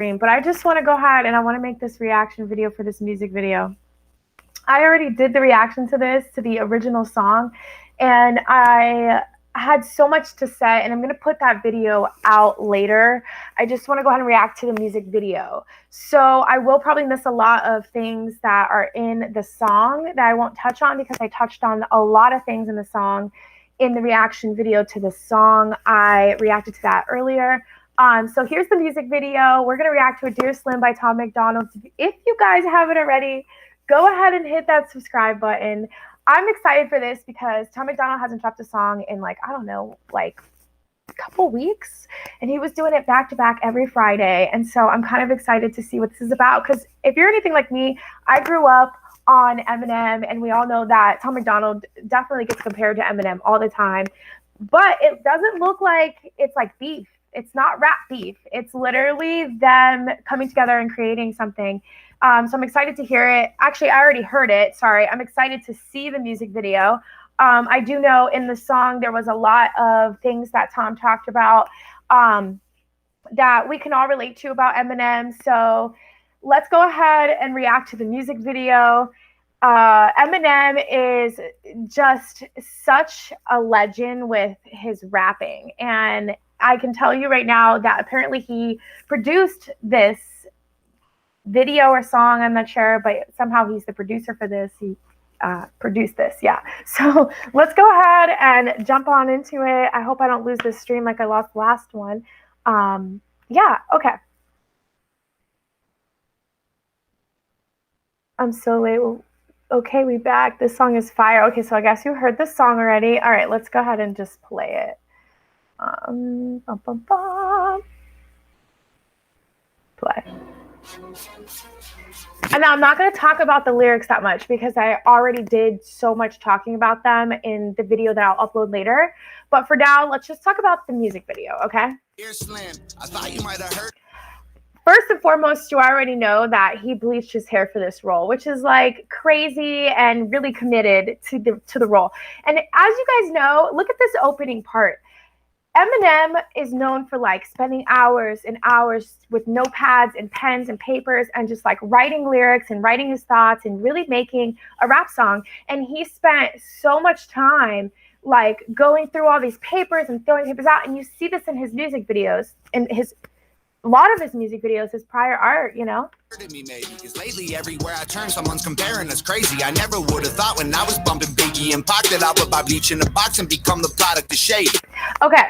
but I just want to go ahead and I want to make this reaction video for this music video. I already did the reaction to this, to the original song, and I had so much to say, and I'm going to put that video out later. I just want to go ahead and react to the music video. So I will probably miss a lot of things that are in the song that I won't touch on, because I touched on a lot of things in the song in the reaction video to the song. I reacted to that earlier. So here's the music video. We're going to react to a Dear Slim by Tom MacDonald. If you guys haven't already, go ahead and hit that subscribe button. I'm excited for this because Tom MacDonald hasn't dropped a song in like, I don't know, like a couple weeks. And he was doing it back to back every Friday. And so I'm kind of excited to see what this is about. Because if you're anything like me, I grew up on Eminem. And we all know that Tom MacDonald definitely gets compared to Eminem all the time. But it doesn't look like it's like beef. It's not rap beef. It's literally them coming together and creating something. So I'm excited to hear it. Actually, I already heard it. Sorry. I'm excited to see the music video. I do know in the song there was a lot of things that Tom talked about that we can all relate to about Eminem. So let's go ahead and react to the music video. Eminem is just such a legend with his rapping, and I can tell you right now that apparently he produced this video or song, I'm not sure, but somehow he's the producer for this. He produced this, yeah. So let's go ahead and jump on into it. I hope I don't lose this stream like I lost the last one. Yeah, okay. I'm so late. Okay, we back. This song is fire. Okay, so I guess you heard this song already. All right, let's go ahead and just play it. Bum, bum, bum. Play. And now I'm not going to talk about the lyrics that much because I already did so much talking about them in the video that I'll upload later. But for now, let's just talk about the music video, okay? Dear Slim, I thought you might have heard. First and foremost, you already know that he bleached his hair for this role, which is like crazy and really committed to the role. And as you guys know, look at this opening part. Eminem is known for like spending hours and hours with notepads and pens and papers and just like writing lyrics and writing his thoughts and really making a rap song. And he spent so much time like going through all these papers and throwing papers out. And you see this in his music videos, and a lot of his music videos, his prior art, you know? Me maybe, because lately everywhere I turn, someone's comparing us crazy. I never would have thought when I was bumping Biggie and Pac that I would buy bleach in a box and become the product of Shea. Okay,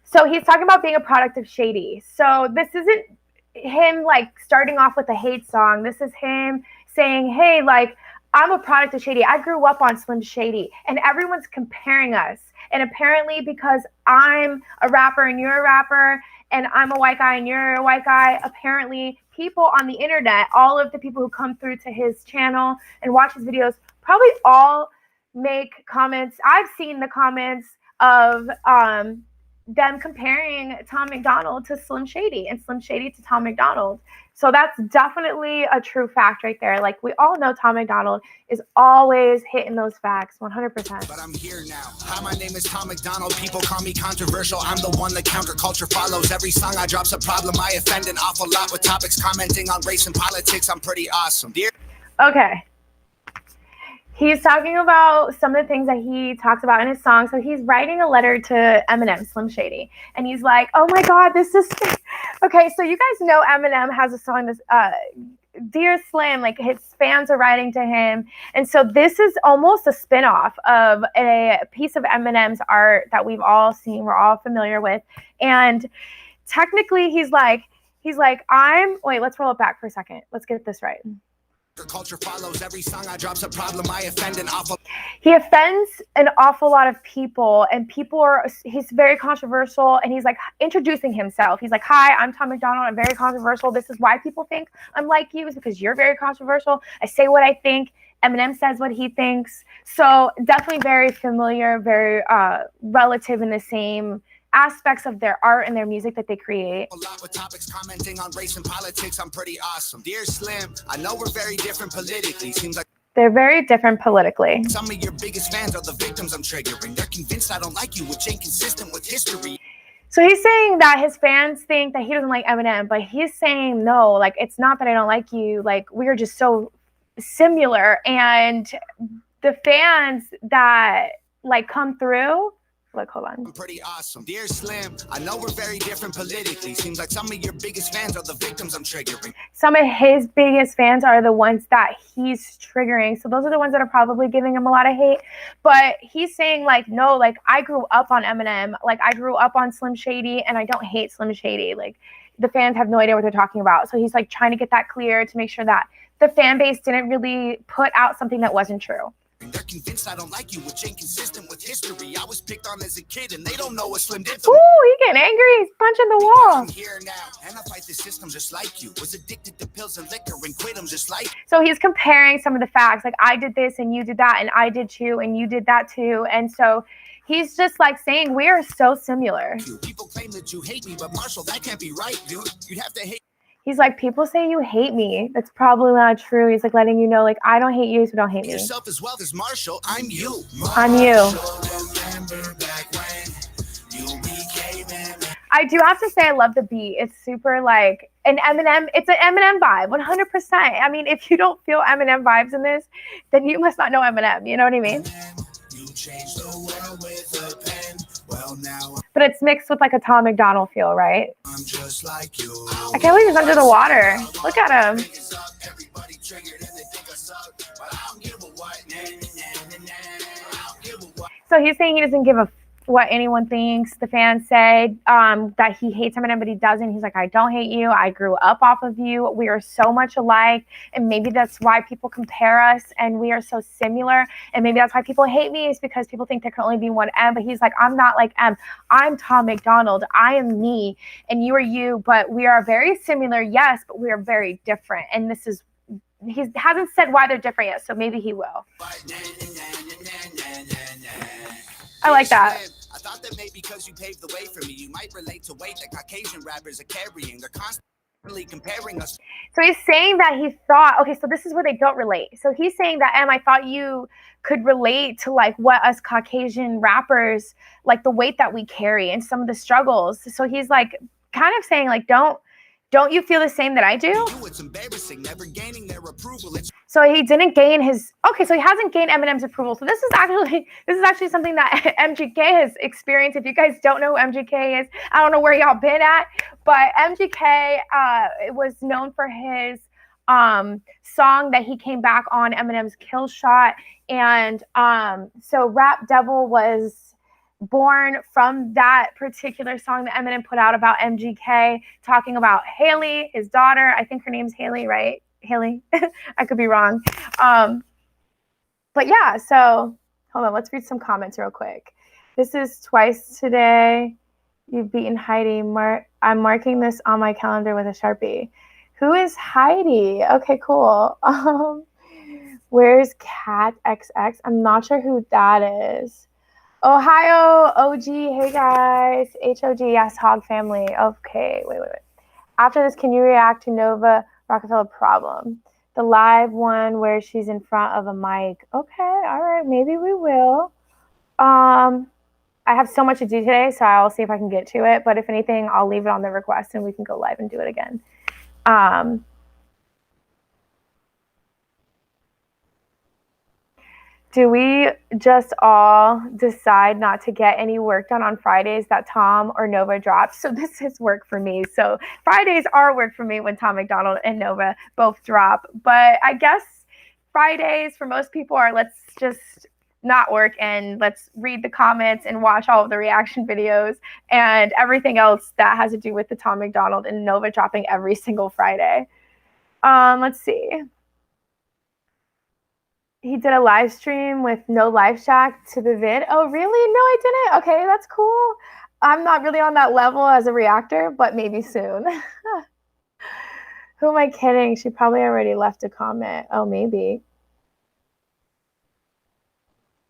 so he's talking about being a product of Shady. So this isn't him like starting off with a hate song. This is him saying, hey, like, I'm a product of Shady. I grew up on Slim Shady, and everyone's comparing us. And apparently because I'm a rapper and you're a rapper, and I'm a white guy and you're a white guy, apparently people on the internet, all of the people who come through to his channel and watch his videos, probably all make comments. I've seen the comments of them comparing Tom MacDonald to Slim Shady and Slim Shady to Tom MacDonald. So that's definitely a true fact right there. Like, we all know Tom MacDonald is always hitting those facts 100%. But I'm here now. Hi, my name is Tom MacDonald. People call me controversial. I'm the one that counterculture follows. Every song I drop's a problem. I offend an awful lot with topics commenting on race and politics. I'm pretty awesome. Dear. Okay. He's talking about some of the things that he talks about in his song. So he's writing a letter to Eminem, Slim Shady. And he's like, oh my God, this is... Okay, so you guys know Eminem has a song that's Dear Slim, like his fans are writing to him. And so this is almost a spinoff of a piece of Eminem's art that we've all seen, we're all familiar with. And technically he's like, wait, let's roll it back for a second. Let's get this right. Culture follows. Every song I drop's a problem. I offend an awful. He offends an awful lot of people, and he's very controversial, and he's like introducing himself. He's like, hi, I'm Tom MacDonald. I'm very controversial. This is why people think I'm like you, is because you're very controversial. I say what I think. Eminem says what he thinks. So definitely very familiar, very relative in the same aspects of their art and their music that they create. A lot with topics commenting on race and politics. I'm pretty awesome. Dear Slim, I know we're very different politically. Seems like they're very different politically. Some of your biggest fans are the victims I'm triggering. They're convinced I don't like you, which ain't consistent with history. So he's saying that his fans think that he doesn't like Eminem, but he's saying, no, like, it's not that I don't like you. Like, we are just so similar. And the fans that, like, come through, look, hold on. I'm pretty awesome. Dear Slim, I know we're very different politically. Seems like some of your biggest fans are the victims I'm triggering. Some of his biggest fans are the ones that he's triggering. So those are the ones that are probably giving him a lot of hate. But he's saying, like, no, like, I grew up on Eminem. Like, I grew up on Slim Shady, and I don't hate Slim Shady. Like, the fans have no idea what they're talking about. So he's, like, trying to get that clear to make sure that the fan base didn't really put out something that wasn't true. They're convinced I don't like you, which ain't consistent with history. I was picked on as a kid, and they don't know what Slim did to me. Ooh, he getting angry. He's punching the wall. I'm here now, and I fight the system just like you. Was addicted to pills and liquor and quit them just like. So he's comparing some of the facts. Like, I did this, and you did that, and I did too, and you did that too. And so he's just, like, saying we are so similar. People claim that you hate me, but Marshall, that can't be right, dude. You'd have to hate. He's like, people say you hate me. That's probably not true. He's like letting you know, like, I don't hate you, so don't hate me. Yourself as well as Marshall. I'm you. I'm you. I do have to say I love the beat. It's super, like, an Eminem. It's an Eminem vibe, 100%. I mean, if you don't feel Eminem vibes in this, then you must not know Eminem. You know what I mean? You changed the world with a pen. Well, now, but it's mixed with, like, a Tom MacDonald feel, right? I'm just like you. I can't believe he's under the water. Look at him. So he's saying he doesn't give a what anyone thinks. The fans say that he hates Eminem, but he doesn't. He's like, I don't hate you. I grew up off of you. We are so much alike. And maybe that's why people compare us, and we are so similar. And maybe that's why people hate me, is because people think there can only be one M. But he's like, I'm not like M. I'm Tom MacDonald. I am me, and you are you. But we are very similar, yes, but we are very different. And this is, he hasn't said why they're different yet, so maybe he will. I like that. I thought that maybe because you paved the way for me, you might relate to weight that Caucasian rappers are carrying. They're constantly comparing us. So he's saying that he thought, okay, so this is where they don't relate. So he's saying that, I thought you could relate to, like, what us Caucasian rappers, like, the weight that we carry and some of the struggles. So he's, like, kind of saying, like, don't you feel the same that I do? It's embarrassing, never gaining their approval. So he didn't gain his, okay, so he hasn't gained Eminem's approval. So this is actually something that MGK has experienced. If you guys don't know who MGK is, I don't know where y'all been at, but MGK was known for his song that he came back on, Eminem's Kill Shot. And so Rap Devil was born from that particular song that Eminem put out about MGK, talking about Haley, his daughter. I think her name's Haley, right? Haley. I could be wrong. But yeah, so hold on. Let's read some comments real quick. This is twice today. You've beaten Heidi. I'm marking this on my calendar with a Sharpie. Who is Heidi? Okay, cool. Where's Cat XX? I'm not sure who that is. Ohio OG, hey guys. HOG, yes, Hog family. Okay, wait. After this, can you react to Nova Rockefeller Problem? The live one where she's in front of a mic. Okay, all right, maybe we will. I have so much to do today, so I'll see if I can get to it. But if anything, I'll leave it on the request and we can go live and do it again. Do we just all decide not to get any work done on Fridays that Tom or Nova drops? So this is work for me. So Fridays are work for me when Tom MacDonald and Nova both drop. But I guess Fridays for most people are, let's just not work and let's read the comments and watch all of the reaction videos and everything else that has to do with the Tom MacDonald and Nova dropping every single Friday. Let's see. He did a live stream with no live shack to the vid. Oh, really? No, I didn't. Okay, that's cool. I'm not really on that level as a reactor, but maybe soon. Who am I kidding? She probably already left a comment. Oh, maybe.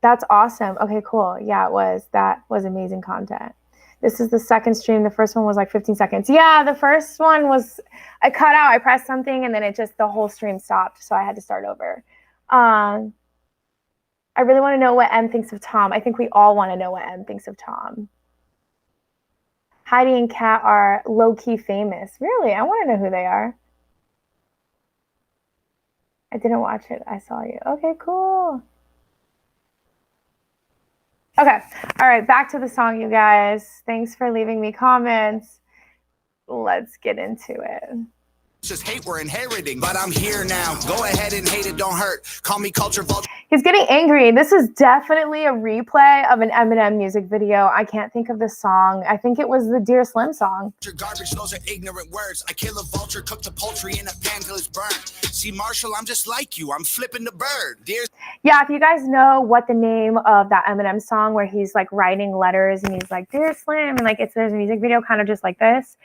That's awesome. Okay, cool. Yeah, it was. That was amazing content. This is the second stream. The first one was like 15 seconds. Yeah, the first one was, I cut out, I pressed something, and then it just, the whole stream stopped, so I had to start over. I really want to know what M thinks of Tom. I think we all want to know what M thinks of Tom. Heidi and Kat are low-key famous. Really? I want to know who they are. I didn't watch it. I saw you. Okay, cool. Okay. All right. Back to the song, you guys. Thanks for leaving me comments. Let's get into it. Just hate we're inheriting, but I'm here now. Go ahead and hate it, don't hurt. Call me culture vulture. He's getting angry. This is definitely a replay of an Eminem music video. I can't think of the song. I think it was the Dear Slim song. Garbage, those are ignorant words. I kill a vulture, cook the poultry in a pan till it's burnt. See, Marshall, I'm just like you. I'm flipping the bird. Dear. Yeah, if you guys know what the name of that Eminem song where he's like writing letters and he's like, Dear Slim, and like there's a music video kind of just like this,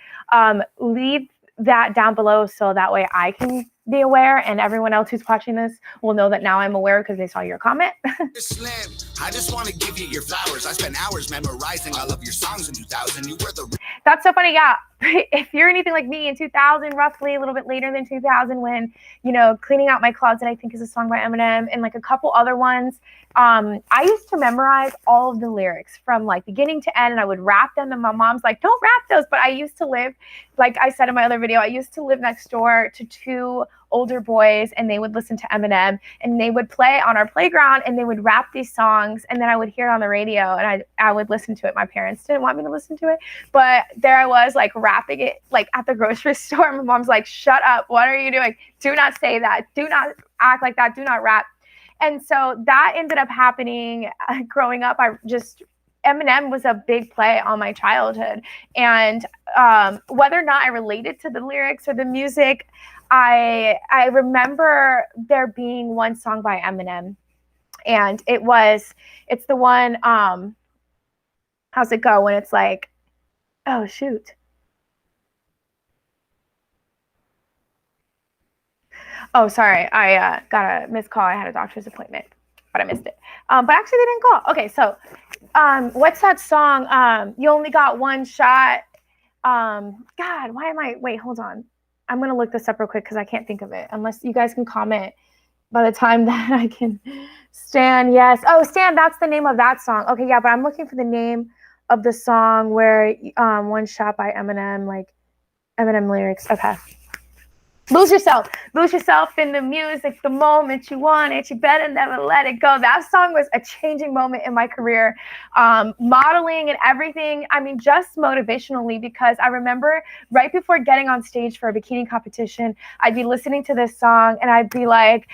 leave that down below so that way I can be aware and everyone else who's watching this will know that now I'm aware because they saw your comment. Slim, I just want to give you your flowers. I spent hours memorizing all of your songs in 2000. You were the... That's so funny. Yeah. If you're anything like me in 2000, roughly a little bit later than 2000, when, you know, Cleaning Out My Closet, I think is a song by Eminem, and like a couple other ones. I used to memorize all of the lyrics from like beginning to end, and I would rap them. And my mom's like, don't rap those. But I used to live, like I said in my other video, I used to live next door to two older boys, and they would listen to Eminem, and they would play on our playground, and they would rap these songs, and then I would hear it on the radio, and I would listen to it. My parents didn't want me to listen to it, but there I was like rapping it like at the grocery store. My mom's like, shut up, what are you doing? Do not say that, do not act like that, do not rap. And so that ended up happening growing up. Eminem was a big play on my childhood, and whether or not I related to the lyrics or the music, I remember there being one song by Eminem, and it's the one, how's it go, when it's like, oh shoot. Oh, sorry, I got a missed call. I had a doctor's appointment, but I missed it. But actually they didn't call. Okay, so what's that song? You Only Got One Shot. God, wait, hold on. I'm going to look this up real quick because I can't think of it. Unless you guys can comment by the time that I can. Stan, yes. Oh, Stan, that's the name of that song. Okay, yeah, but I'm looking for the name of the song where One Shot by Eminem, like Eminem lyrics. Okay. Lose yourself in the music, the moment you want it, you better never let it go. That song was a changing moment in my career, modeling and everything. I mean, just motivationally, because I remember right before getting on stage for a bikini competition, I'd be listening to this song and I'd be like,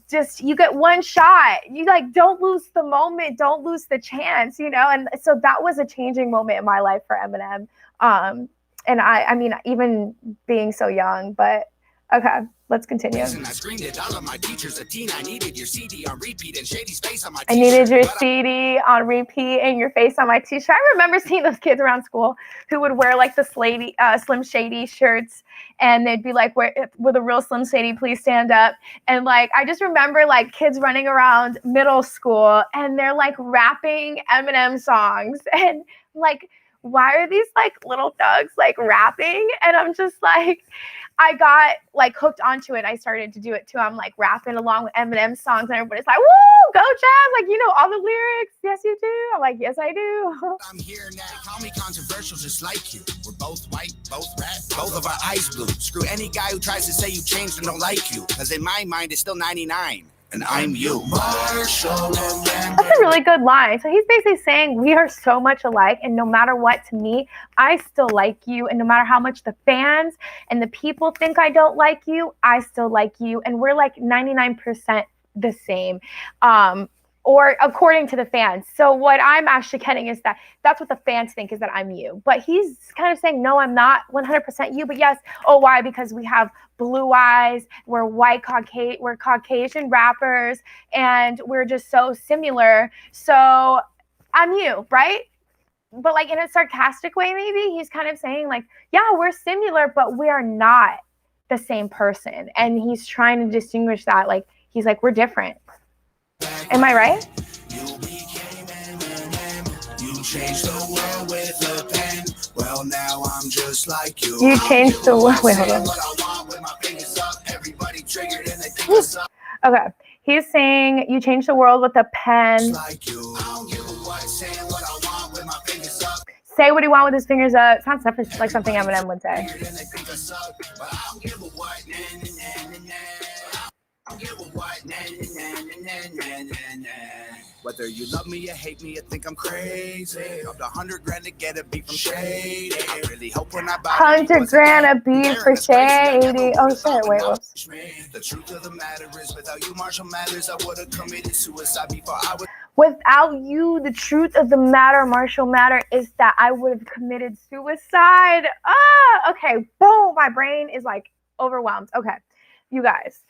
just, you get one shot. You like, don't lose the moment, don't lose the chance, you know? And so that was a changing moment in my life for Eminem. And I mean, even being so young, but okay, let's continue. I screamed at all of my teachers, a teen. I needed your CD on repeat and Shady's face on my t-shirt. I needed your CD on repeat and your face on my t-shirt. I remember seeing those kids around school who would wear like the Slim Shady shirts, and they'd be like, with a real Slim Shady, please stand up. And like, I just remember like kids running around middle school and they're like rapping Eminem songs, and like, why are these like little thugs like rapping? And I'm just like, I got like hooked onto it. I started to do it too. I'm like rapping along with Eminem songs, and everybody's like, woo, go Jazz. Like, you know all the lyrics. Yes, you do. I'm like, yes, I do. I'm here now. Call me controversial just like you. We're both white, both rap, both of our eyes blue. Screw any guy who tries to say you changed and don't like you. Because in my mind, it's still 99. And I'm you. Marshall. That's a really good line. So he's basically saying we are so much alike, and no matter what, to me, I still like you. And no matter how much the fans and the people think I don't like you, I still like you. And we're like 99% the same. Or according to the fans. So what I'm actually getting is that that's what the fans think, is that I'm you. But he's kind of saying, no, I'm not 100% you. But yes, oh, why? Because we have blue eyes, we're we're Caucasian rappers, and we're just so similar. So I'm you, right? But like in a sarcastic way, maybe he's kind of saying like, yeah, we're similar, but we are not the same person. And he's trying to distinguish that. Like, he's like, we're different. Am I right? You became Eminem. You changed the world with a pen. Well, now I'm just like you. You changed the world. Wait, hold on. Okay. He's saying you changed the world with a pen. say what he want with his fingers up. Sounds like something Eminem would say. Whether you love me or hate me, or think I'm crazy. Of the $100,000 to get a beat from Shea. I really hope when I buy 100 grand a beat for Shady. Oh shit, wait, whoops. The truth of the matter is, without you, Marshall Mathers, I would have committed suicide before I would. Without you, the truth of the matter, Marshall Matter, is that I would have committed suicide. Okay, boom, my brain is like overwhelmed. Okay, you guys.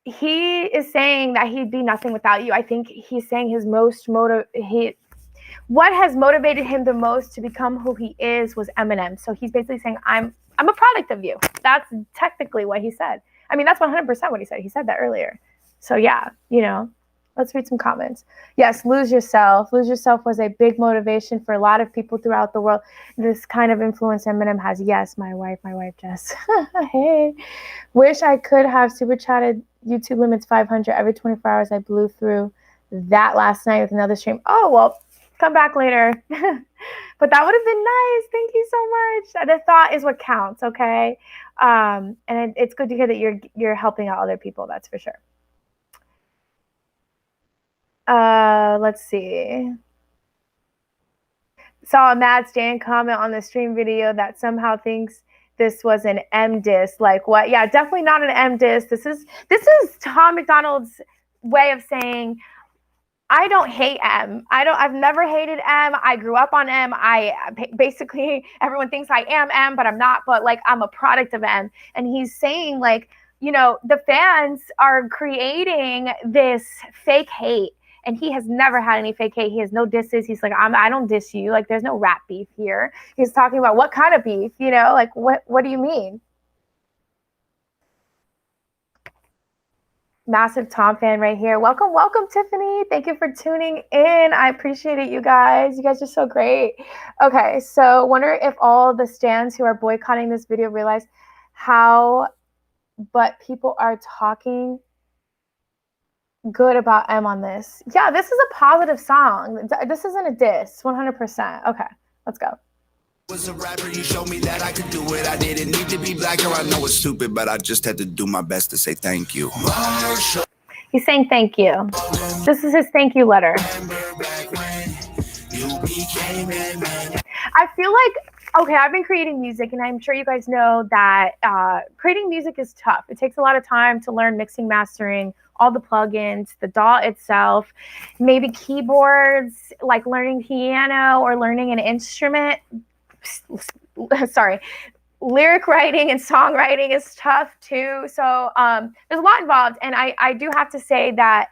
He is saying that he'd be nothing without you. I think he's saying his most what has motivated him the most to become who he is was Eminem. So he's basically saying, I'm a product of you. That's technically what he said. I mean, that's 100% what he said. He said that earlier. So yeah, you know, let's read some comments. Yes, lose yourself. Lose yourself was a big motivation for a lot of people throughout the world. This kind of influence Eminem has. Yes, my wife, Jess. Hey. Wish I could have super chatted. YouTube limits 500 every 24 hours. I blew through that last night with another stream. Oh, well, come back later. But that would have been nice. Thank you so much. The thought is what counts, okay? And it's good to hear that you're helping out other people. That's for sure. Let's see. Saw a Mad Stan comment on the stream video that somehow thinks this was an M diss. Like what? Yeah, definitely not an M diss. This is Tom MacDonald's way of saying, I don't hate M. I've never hated M. I grew up on M. Basically everyone thinks I am M, but I'm not. But like I'm a product of M. And he's saying like, you know, the fans are creating this fake hate. And he has never had any fake hate. He has no disses. He's like, I don't diss you. Like, there's no rap beef here. He's talking about what kind of beef, you know? Like, what do you mean? Massive Tom fan right here. Welcome, Tiffany. Thank you for tuning in. I appreciate it, you guys. You guys are so great. Okay, so wonder if all the stans who are boycotting this video realize how, but people are talking good about M on this. Yeah, this is a positive song. This isn't a diss, 100%. Okay, let's go. Was a rapper, you showed me that I could do it. I didn't need to be black, or I know it's stupid, but I just had to do my best to say thank you. Marshall. He's saying thank you. This is his thank you letter. I feel like, okay, I've been creating music, and I'm sure you guys know that creating music is tough. It takes a lot of time to learn mixing, mastering, all the plugins, the DAW itself, maybe keyboards, like learning piano or learning an instrument. Sorry. Lyric writing and songwriting is tough too. So there's a lot involved. And I do have to say that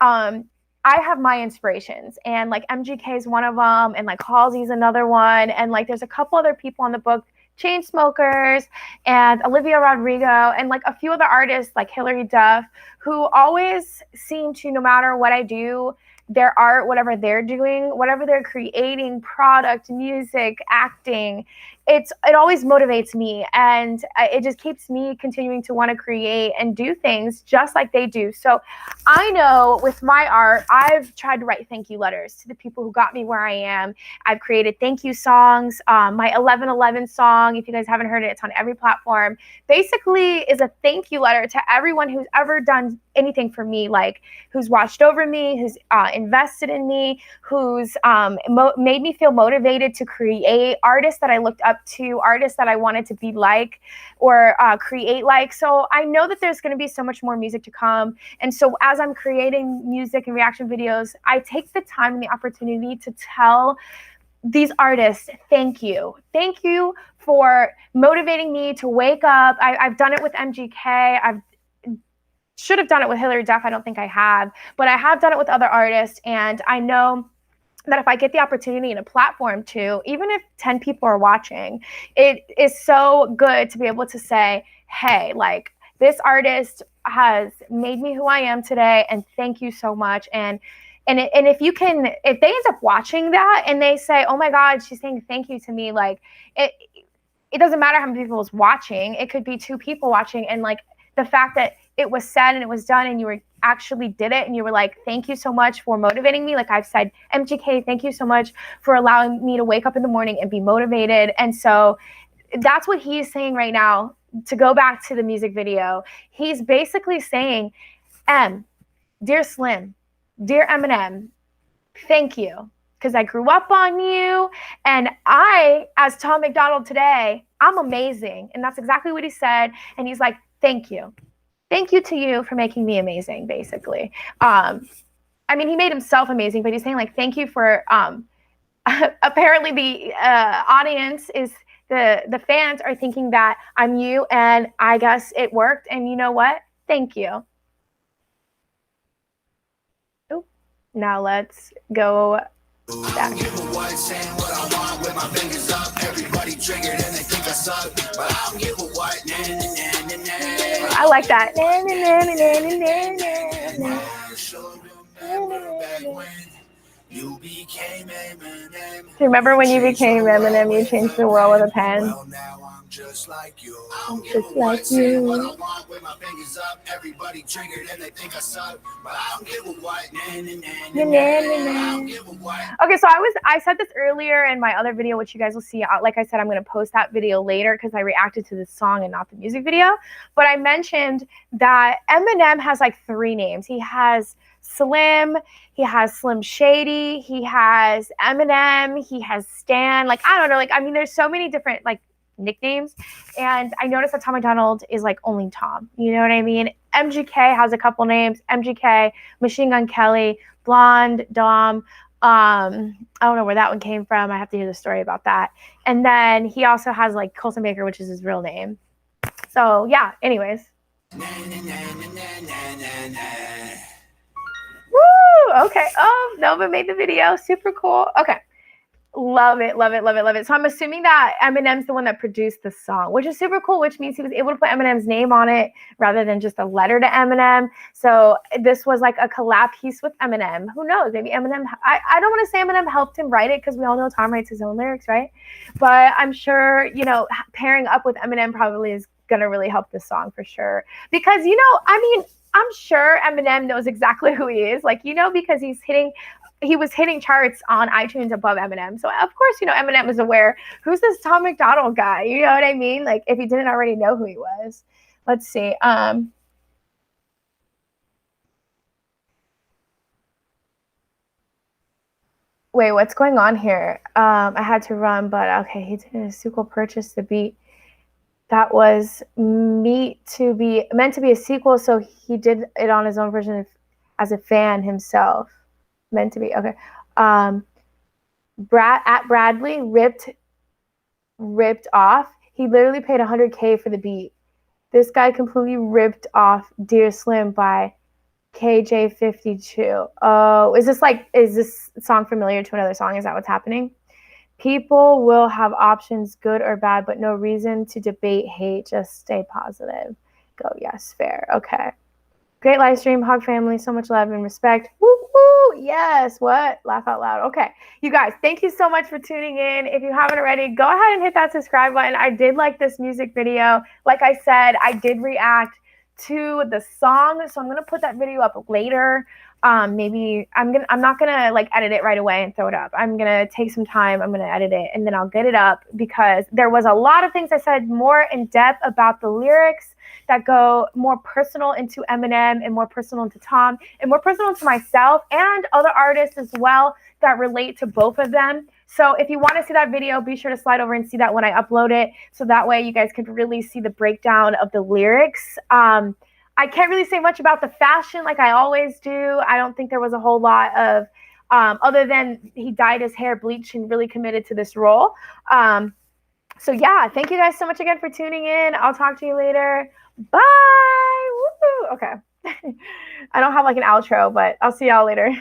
I have my inspirations, and like MGK is one of them, and like Halsey's another one. And like there's a couple other people on the book, Chainsmokers and Olivia Rodrigo, and like a few other artists like Hilary Duff, who always seem to, no matter what I do, their art, whatever they're doing, whatever they're creating, product, music, acting, it always motivates me, and it just keeps me continuing to want to create and do things just like they do. So I know with my art, I've tried to write thank you letters to the people who got me where I am. I've created thank you songs. My 1111 song, if you guys haven't heard it, it's on every platform, basically is a thank you letter to everyone who's ever done anything for me, like who's watched over me, who's invested in me, who's made me feel motivated to create, artists that I looked up to, artists that I wanted to be like or create like. So I know that there's going to be so much more music to come. And so as I'm creating music and reaction videos, I take the time and the opportunity to tell these artists, thank you. Thank you for motivating me to wake up. I've done it with MGK. Should have done it with Hilary Duff. I don't think I have, but I have done it with other artists. And I know that if I get the opportunity and a platform to, even if 10 people are watching, it is so good to be able to say, hey, like this artist has made me who I am today, and thank you so much. And if they end up watching that and they say, oh my God, she's saying thank you to me, like it doesn't matter how many people is watching. It could be 2 people watching, and like the fact that it was said and it was done and you were actually did it and you were like, thank you so much for motivating me. Like I've said, MGK, thank you so much for allowing me to wake up in the morning and be motivated. And so that's what he's saying right now. To go back to the music video, he's basically saying, dear Slim, dear Eminem, thank you. Because I grew up on you. And I, as Tom MacDonald today, I'm amazing. And that's exactly what he said. And he's like, thank you. Thank you to you for making me amazing, basically. I mean, he made himself amazing, but he's saying like, thank you for, apparently the audience is, the fans are thinking that I'm you, and I guess it worked. And you know what? Thank you. Ooh. Now let's go back. I like that. You became Eminem. Remember when you became Eminem, you changed the world with a pen? Well, now I'm just like you. I'm just like you. What I want with my fingers up, everybody triggered and they think I suck, but I don't give a what. Okay, so I said this earlier in my other video, which you guys will see. Like I said, I'm going to post that video later because I reacted to this song and not the music video. But I mentioned that Eminem has like 3 names. He has Slim, he has Slim Shady, he has Eminem, he has Stan. Like, I don't know. Like, I mean, there's so many different like nicknames. And I noticed that Tom MacDonald is like only Tom. You know what I mean? MGK has a couple names. MGK, Machine Gun Kelly, Blonde, Dom. I don't know where that one came from. I have to hear the story about that. And then he also has like Colson Baker, which is his real name. So yeah, anyways. Woo! Okay. Oh, Nova made the video. Super cool. Okay. Love it, love it, love it, love it. So I'm assuming that Eminem's the one that produced the song, which is super cool, which means he was able to put Eminem's name on it rather than just a letter to Eminem. So this was like a collab piece with Eminem. Who knows? Maybe Eminem, I don't want to say Eminem helped him write it because we all know Tom writes his own lyrics, right? But I'm sure, you know, pairing up with Eminem probably is going to really help this song for sure. Because, you know, I mean, I'm sure Eminem knows exactly who he is. Like, you know, because he was hitting charts on iTunes above Eminem. So of course, you know, Eminem is aware, who's this Tom MacDonald guy? You know what I mean? Like if he didn't already know who he was. Let's see. Wait, what's going on here? I had to run, but okay, he did a sequel purchase the beat. That was meant to be a sequel, so he did it on his own version as a fan himself. Meant to be. Okay. Bradley ripped off. He literally paid $100K for the beat. This guy completely ripped off Dear Slim by KJ52. Oh, is this song familiar to another song? Is that what's happening? People will have options, good or bad, but no reason to debate hate. Just stay positive. Go, yes, fair. Okay. Great live stream, Hog family. So much love and respect. Woo, woo. Yes. What? Laugh out loud. Okay. You guys, thank you so much for tuning in. If you haven't already, go ahead and hit that subscribe button. I did like this music video. Like I said, I did react to the song, so I'm gonna put that video up later. Maybe I'm not gonna like edit it right away and throw it up. I'm gonna take some time, I'm gonna edit it, and then I'll get it up because there was a lot of things I said more in depth about the lyrics that go more personal into Eminem and more personal into Tom and more personal to myself and other artists as well that relate to both of them. So if you want to see that video, be sure to slide over and see that when I upload it. So that way you guys can really see the breakdown of the lyrics. I can't really say much about the fashion like I always do. I don't think there was a whole lot of, other than he dyed his hair bleach and really committed to this role. So yeah, thank you guys so much again for tuning in. I'll talk to you later. Bye. Woo-hoo. Okay. I don't have like an outro, but I'll see y'all later.